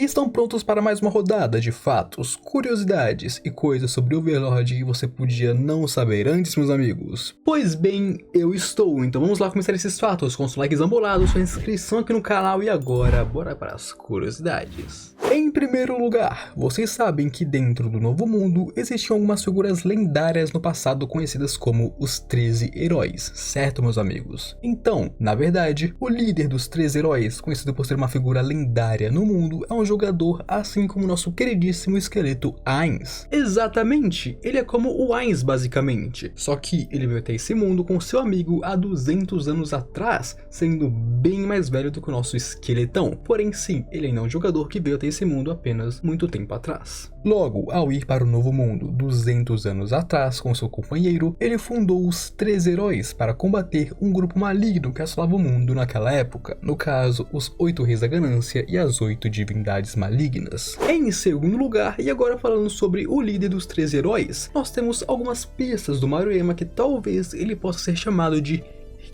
Estão prontos para mais uma rodada de fatos, curiosidades e coisas sobre Overlord que você podia não saber antes, meus amigos? Pois bem, eu estou, então vamos lá começar esses fatos com seu like zambolado, sua inscrição aqui no canal e agora, bora para as curiosidades. Em primeiro lugar, vocês sabem que dentro do Novo Mundo existiam algumas figuras lendárias no passado conhecidas como os 13 heróis, certo, meus amigos? Então, na verdade, o líder dos 13 heróis, conhecido por ser uma figura lendária no mundo, é um jogador assim como nosso queridíssimo esqueleto Ainz. Exatamente, ele é como o Ainz basicamente, só que ele veio até esse mundo com seu amigo há 200 anos atrás, sendo bem mais velho do que o nosso esqueletão, porém sim, ele ainda é um jogador que veio até esse mundo apenas muito tempo atrás. Logo, ao ir para o Novo Mundo 200 anos atrás com seu companheiro, ele fundou os 13 heróis para combater um grupo maligno que assolava o mundo naquela época, no caso, os 8 reis da ganância e as 8 divindades malignas. Em segundo lugar, e agora falando sobre o líder dos 13 heróis, nós temos algumas pistas do Maruyama que talvez ele possa ser chamado de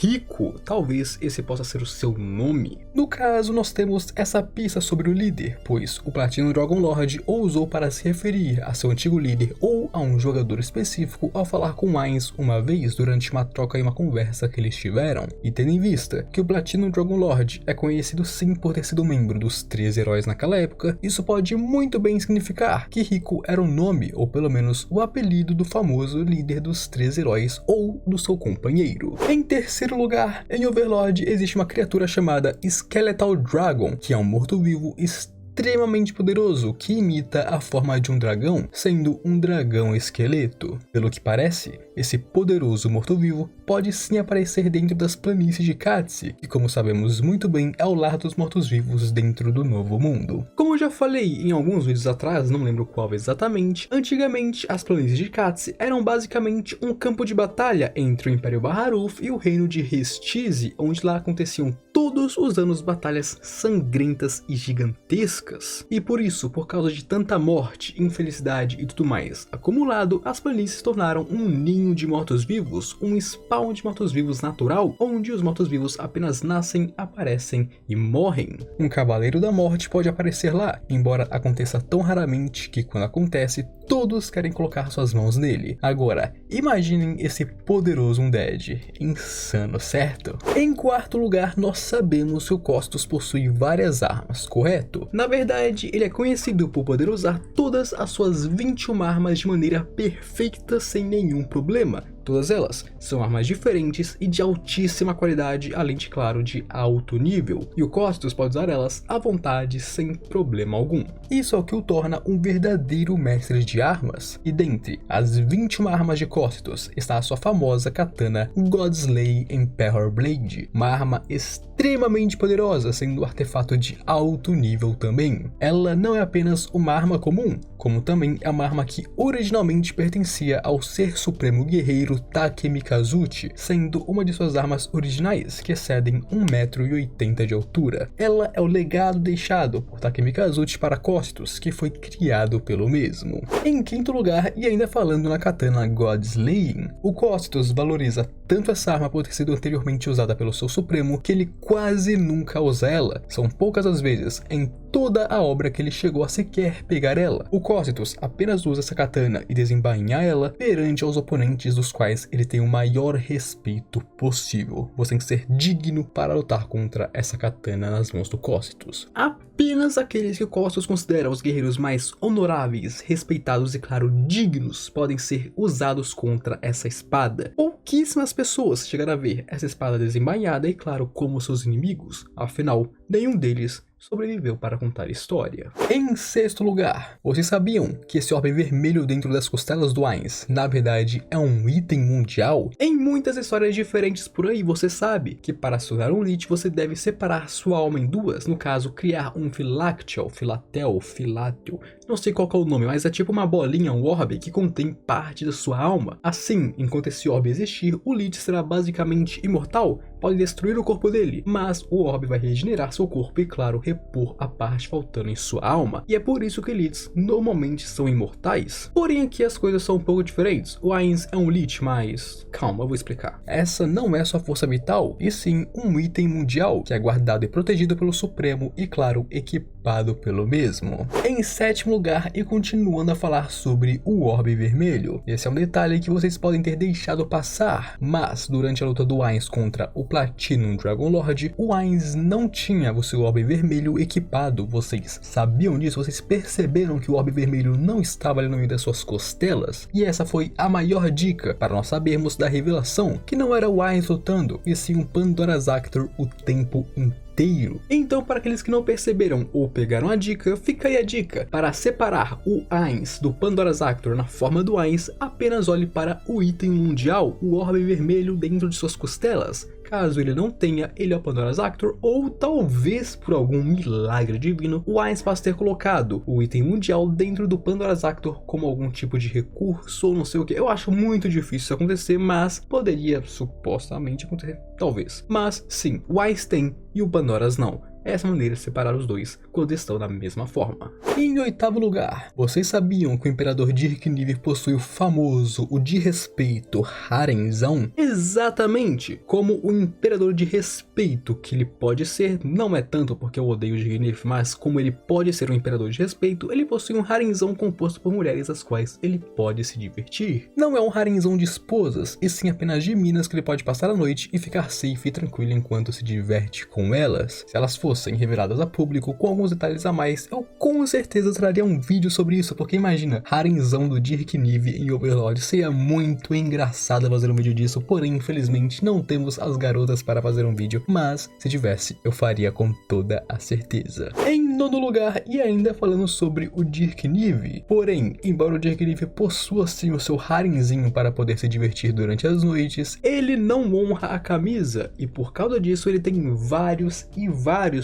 Rico, talvez esse possa ser o seu nome. No caso, nós temos essa pista sobre o líder, pois o Platinum Dragon Lord o usou para se referir a seu antigo líder ou a um jogador específico ao falar com Ainz uma vez durante uma troca e uma conversa que eles tiveram. E tendo em vista que o Platinum Dragon Lord é conhecido sim por ter sido membro dos 13 heróis naquela época, isso pode muito bem significar que Rico era o nome, ou pelo menos o apelido do famoso líder dos 13 heróis ou do seu companheiro. Em terceiro lugar, em Overlord existe uma criatura chamada Skeletal Dragon, que é um morto-vivo extremamente poderoso que imita a forma de um dragão, sendo um dragão esqueleto. Pelo que parece, esse poderoso morto-vivo pode sim aparecer dentro das planícies de Qatsi, que como sabemos muito bem é o lar dos mortos-vivos dentro do Novo Mundo. Como eu já falei em alguns vídeos atrás, não lembro qual exatamente, antigamente as planícies de Qatsi eram basicamente um campo de batalha entre o Império Baharuf e o reino de Restizi, onde lá aconteciam todos os anos batalhas sangrentas e gigantescas. E por isso, por causa de tanta morte, infelicidade e tudo mais acumulado, as planícies se tornaram um ninho de mortos-vivos, um spawn de mortos-vivos natural, onde os mortos-vivos apenas nascem, aparecem e morrem. Um Cavaleiro da Morte pode aparecer lá, embora aconteça tão raramente que quando acontece, todos querem colocar suas mãos nele. Agora, imaginem esse poderoso Undead. Insano, certo? Em quarto lugar, nós sabemos que o Costos possui várias armas, correto? Na verdade, ele é conhecido por poder usar todas as suas 21 armas de maneira perfeita sem nenhum problema. Todas elas são armas diferentes e de altíssima qualidade, além de, claro, de alto nível. E o Costos pode usar elas à vontade, sem problema algum. Isso é o que o torna um verdadeiro mestre de armas. E dentre as 21 armas de Costos está a sua famosa katana Godslay Emperor Blade, uma arma extremamente poderosa, sendo um artefato de alto nível também. Ela não é apenas uma arma comum, como também é uma arma que originalmente pertencia ao ser supremo guerreiro Takemikazuchi, sendo uma de suas armas originais, que excedem 1,80 m de altura. Ela é o legado deixado por Takemikazuchi para Costos, que foi criado pelo mesmo. Em quinto lugar, e ainda falando na katana Godslaying, o Costos valoriza tanto essa arma por ter sido anteriormente usada pelo seu supremo, que ele quase nunca usa ela. São poucas as vezes em toda a obra que ele chegou a sequer pegar ela. O Costos apenas usa essa katana e desembainha ela perante aos oponentes dos quais ele tem o maior respeito possível. Você tem que ser digno para lutar contra essa katana nas mãos do Costos. Apenas aqueles que o Costos considera os guerreiros mais honoráveis, respeitados e, claro, dignos podem ser usados contra essa espada. Pouquíssimas pessoas chegaram a ver essa espada desembainhada e, claro, como seus inimigos. Afinal, nenhum deles sobreviveu para contar história. Em sexto lugar, vocês sabiam que esse orbe vermelho dentro das costelas do Ainz, na verdade, é um item mundial? Em muitas histórias diferentes por aí, você sabe que para se tornar um Lich, você deve separar sua alma em duas, no caso, criar um Phylacteal, Filátil, não sei qual que é o nome, mas é tipo uma bolinha, um orbe que contém parte da sua alma. Assim, enquanto esse orbe existir, o Lich será basicamente imortal, pode destruir o corpo dele, mas o orbe vai regenerar seu corpo e, claro, repor a parte faltando em sua alma. E é por isso que Lichs normalmente são imortais. Porém, aqui as coisas são um pouco diferentes. O Ainz é um Lich, mas calma, eu vou explicar. Essa não é sua força vital, e sim um item mundial, que é guardado e protegido pelo Supremo e, claro, equipado equipado pelo mesmo. Em sétimo lugar, e continuando a falar sobre o Orbe Vermelho, esse é um detalhe que vocês podem ter deixado passar, mas durante a luta do Ainz contra o Platinum Dragon Lord, o Ainz não tinha o seu Orbe Vermelho equipado. Vocês sabiam disso? Vocês perceberam que o Orbe Vermelho não estava ali no meio das suas costelas? E essa foi a maior dica para nós sabermos da revelação, que não era o Ainz lutando, e sim um Pandora Zactor o tempo inteiro. Então, para aqueles que não perceberam ou pegaram a dica, fica aí a dica. Para separar o Ainz do Pandora Zactor na forma do Ainz, apenas olhe para o item mundial, o Orbe Vermelho dentro de suas costelas. Caso ele não tenha, ele é o Pandora Zactor, ou talvez por algum milagre divino, o Ainz possa ter colocado o item mundial dentro do Pandora Zactor como algum tipo de recurso ou não sei o que. Eu acho muito difícil isso acontecer, mas poderia supostamente acontecer, talvez. Mas sim, o Ainz tem e o Pandoras não. Essa maneira de separar os dois quando estão da mesma forma. Em oitavo lugar, vocês sabiam que o Imperador Dirk Niv possui o famoso, o de respeito, Harenzão? Exatamente! Como o Imperador de respeito que ele pode ser, não é tanto porque eu odeio o Dirk Niv, mas como ele pode ser um Imperador de respeito, ele possui um Harenzão composto por mulheres as quais ele pode se divertir. Não é um Harenzão de esposas, e sim apenas de minas que ele pode passar a noite e ficar safe e tranquilo enquanto se diverte com elas. Se elas fossem reveladas a público com alguns detalhes a mais, eu com certeza traria um vídeo sobre isso, porque imagina, Harenzão do Dirk Niv em Overlord, seria muito engraçado fazer um vídeo disso, porém infelizmente não temos as garotas para fazer um vídeo, mas se tivesse eu faria com toda a certeza. Em nono lugar, e ainda falando sobre o Dirk Niv, porém, embora o Dirk Niv possua sim o seu harenzinho para poder se divertir durante as noites, ele não honra a camisa, e por causa disso ele tem vários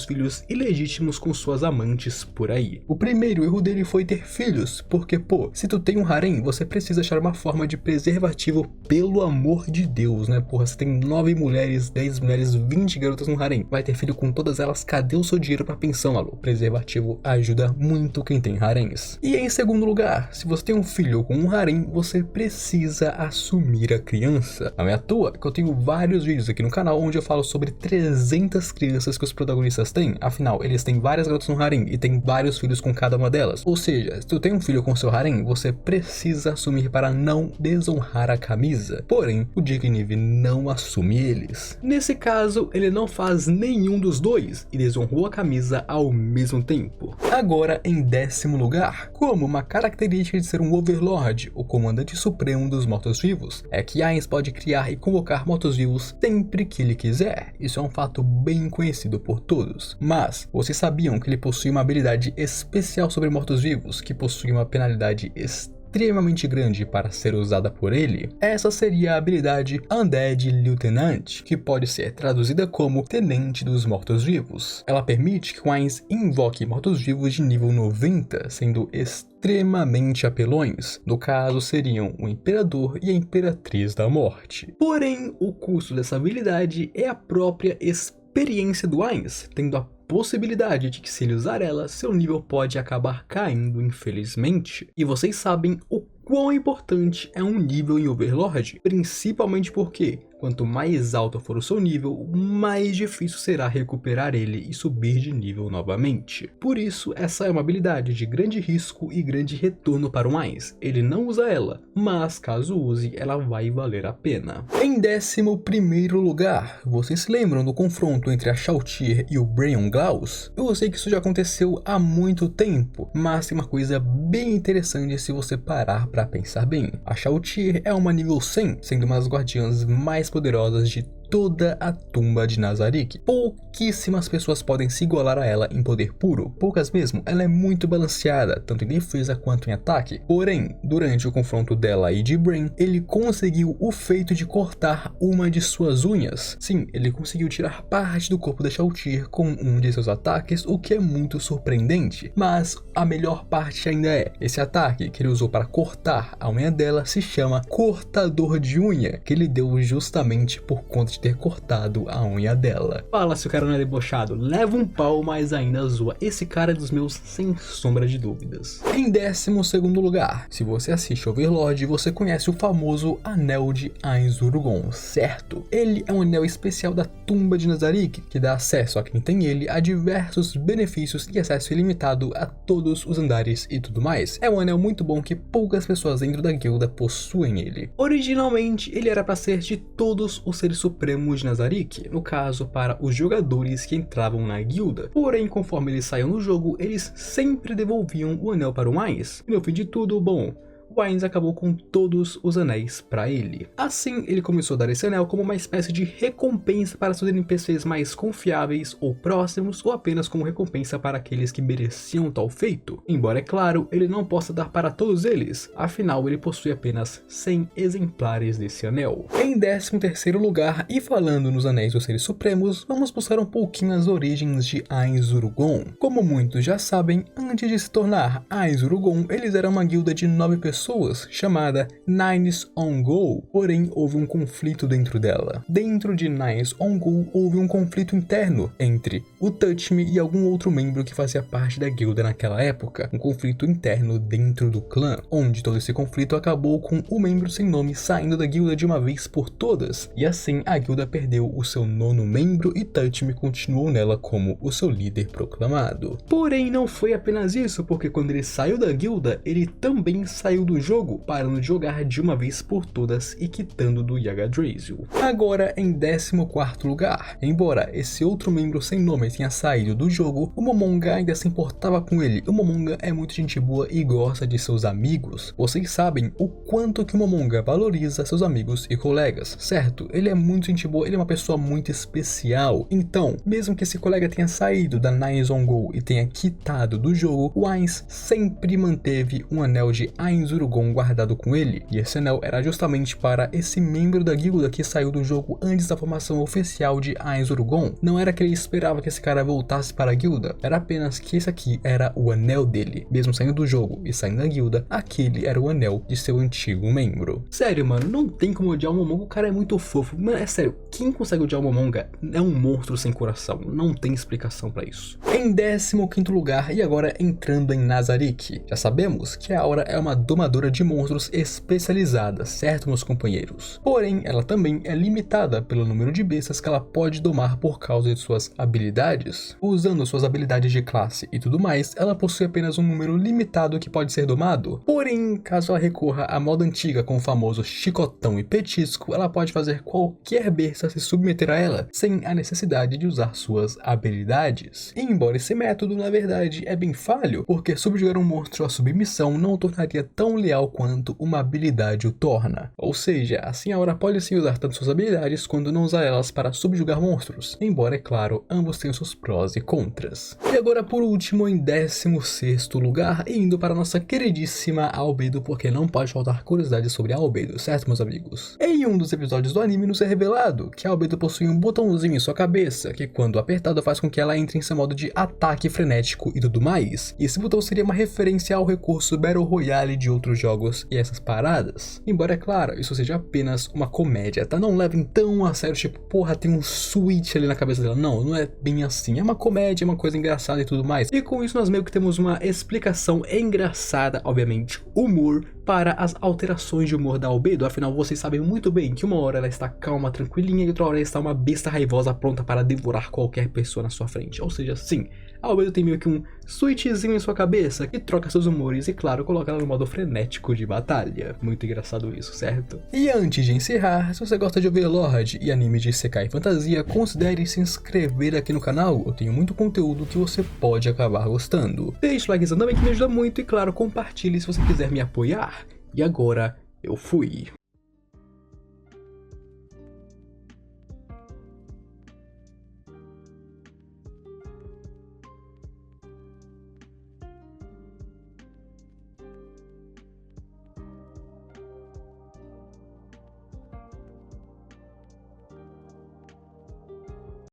filhos ilegítimos com suas amantes por aí. O primeiro erro dele foi ter filhos, porque pô, se tu tem um harém, você precisa achar uma forma de preservativo, pelo amor de Deus, né? Porra, você tem 9 mulheres, 10 mulheres, 20 garotas no harém, vai ter filho com todas elas, cadê o seu dinheiro pra pensão, alô? Preservativo ajuda muito quem tem haréns. E em segundo lugar, se você tem um filho com um harém, você precisa assumir a criança. Não é à toa que eu tenho vários vídeos aqui no canal onde eu falo sobre 300 crianças que os protagonistas têm, afinal, eles têm várias garotas no harém e tem vários filhos com cada uma delas. Ou seja, se tu tem um filho com seu harém, você precisa assumir para não desonrar a camisa. Porém, o Dirk Niv não assume eles. Nesse caso, ele não faz nenhum dos dois e desonrou a camisa ao mesmo tempo. Agora, em décimo lugar, como uma característica de ser um Overlord, o comandante supremo dos mortos-vivos, é que Ainz pode criar e convocar mortos-vivos sempre que ele quiser. Isso é um fato bem conhecido por todos. Mas, vocês sabiam que ele possui uma habilidade especial sobre mortos-vivos, que possui uma penalidade extremamente grande para ser usada por ele? Essa seria a habilidade Undead Lieutenant, que pode ser traduzida como Tenente dos Mortos-Vivos. Ela permite que o Ainz invoque mortos-vivos de nível 90, sendo extremamente apelões. No caso, seriam o Imperador e a Imperatriz da Morte. Porém, o custo dessa habilidade é a própria experiência do Ainz, tendo a possibilidade de que, se ele usar ela, seu nível pode acabar caindo, infelizmente. E vocês sabem o quão importante é um nível em Overlord, principalmente porque quanto mais alto for o seu nível, mais difícil será recuperar ele e subir de nível novamente. Por isso, essa é uma habilidade de grande risco e grande retorno para o Ainz. Ele não usa ela, mas caso use, ela vai valer a pena. Em 11º lugar, vocês se lembram do confronto entre a Shalltear e o Braynon Glaus? Eu sei que isso já aconteceu há muito tempo, mas tem uma coisa bem interessante se você parar para pensar bem. A Shalltear é uma nível 100, sendo uma das guardiãs mais poderosas de toda a tumba de Nazarick. Pouquíssimas pessoas podem se igualar a ela em poder puro, poucas mesmo. Ela é muito balanceada, tanto em defesa quanto em ataque. Porém, durante o confronto dela e de Brain, ele conseguiu o feito de cortar uma de suas unhas. Sim, ele conseguiu tirar parte do corpo da Shalltear com um de seus ataques, o que é muito surpreendente. Mas a melhor parte ainda é, esse ataque que ele usou para cortar a unha dela se chama Cortador de Unha, que ele deu justamente por conta de ter cortado a unha dela. Fala se o cara não é debochado, leva um pau, mas ainda zoa. Esse cara é dos meus sem sombra de dúvidas. Em 12º lugar, se você assiste Overlord, você conhece o famoso Anel de Aiz-Urugon, certo? Ele é um anel especial da tumba de Nazarick, que dá acesso a quem tem ele a diversos benefícios e acesso ilimitado a todos os andares e tudo mais. É um anel muito bom que poucas pessoas dentro da guilda possuem ele. Originalmente, ele era para ser de todos os seres supremos de Nazarick, no caso para os jogadores que entravam na guilda. Porém, conforme eles saíam no jogo, eles sempre devolviam o anel para o Ainz. E no fim de tudo, bom, o Ainz acabou com todos os anéis para ele. Assim, ele começou a dar esse anel como uma espécie de recompensa para seus NPCs mais confiáveis ou próximos, ou apenas como recompensa para aqueles que mereciam tal feito. Embora, é claro, ele não possa dar para todos eles, afinal ele possui apenas 100 exemplares desse anel. Em 13º lugar, e falando nos anéis dos seres supremos, vamos buscar um pouquinho as origens de Aiz-Urugon. Como muitos já sabem, antes de se tornar Aiz-Urugon, eles eram uma guilda de 9 pessoas, chamada Nines on Go, porém houve um conflito dentro dela. Dentro de Nines on Go houve um conflito interno entre o Touch Me e algum outro membro que fazia parte da guilda naquela época, um conflito interno dentro do clã, onde todo esse conflito acabou com o membro sem nome saindo da guilda de uma vez por todas, e assim a guilda perdeu o seu 9º membro e Touch Me continuou nela como o seu líder proclamado. Porém não foi apenas isso, porque quando ele saiu da guilda, ele também saiu do jogo, parando de jogar de uma vez por todas e quitando do Yggdrasil. Agora em 14º lugar, embora esse outro membro sem nome tenha saído do jogo, o Momonga ainda se importava com ele. O Momonga é muito gente boa e gosta de seus amigos. Vocês sabem o quanto que o Momonga valoriza seus amigos e colegas, certo? Ele é muito gente boa, ele é uma pessoa muito especial. Então, mesmo que esse colega tenha saído da Nines on Go e tenha quitado do jogo, o Ainz sempre manteve um anel de Aiz-Urugon guardado com ele, e esse anel era justamente para esse membro da guilda que saiu do jogo antes da formação oficial de Aiz-Urugon. Não era que ele esperava que esse cara voltasse para a guilda, era apenas que esse aqui era o anel dele. Mesmo saindo do jogo e saindo da guilda, aquele era o anel de seu antigo membro. Sério, mano, não tem como odiar o Momonga, o cara é muito fofo. Mano, é sério, quem consegue odiar o Momonga é um monstro sem coração, não tem explicação para isso. Em 15º lugar, e agora entrando em Nazarick, já sabemos que a Aura é uma domadora de monstros especializada, certo, meus companheiros? Porém, ela também é limitada pelo número de bestas que ela pode domar por causa de suas habilidades. Usando suas habilidades de classe e tudo mais, ela possui apenas um número limitado que pode ser domado. Porém, caso ela recorra à moda antiga com o famoso chicotão e petisco, ela pode fazer qualquer besta se submeter a ela, sem a necessidade de usar suas habilidades. E embora esse método, na verdade, é bem falho, porque subjugar um monstro à submissão não o tornaria tão leal quanto uma habilidade o torna. Ou seja, assim a Aura pode sim usar tanto suas habilidades quanto não usar elas para subjugar monstros, embora, é claro, ambos tenham seus prós e contras. E agora por último, em 16º lugar, indo para nossa queridíssima Albedo, porque não pode faltar curiosidades sobre a Albedo, certo, meus amigos? Em um dos episódios do anime nos é revelado que a Albedo possui um botãozinho em sua cabeça, que quando apertado faz com que ela entre em seu modo de ataque frenético e tudo mais. E esse botão seria uma referência ao recurso Battle Royale de outros jogos e essas paradas. Embora, é claro, isso seja apenas uma comédia, tá? Não levem tão a sério, tipo, porra, tem um switch ali na cabeça dela. Não, não é bem assim. É uma comédia, é uma coisa engraçada e tudo mais. E com isso nós meio que temos uma explicação engraçada, obviamente, humor, para as alterações de humor da Albedo. Afinal, vocês sabem muito bem que uma hora ela está calma, tranquilinha, e outra hora ela está uma besta raivosa pronta para devorar qualquer pessoa na sua frente. Ou seja, sim, a Albedo tem meio que um switchzinho em sua cabeça que troca seus humores e, claro, coloca ela no modo frenético de batalha. Muito engraçado isso, certo? E antes de encerrar, se você gosta de Overlord e anime de Isekai e fantasia, considere se inscrever aqui no canal. Eu tenho muito conteúdo que você pode acabar gostando. Deixe o likezão também que me ajuda muito e, claro, compartilhe se você quiser me apoiar. E agora, eu fui.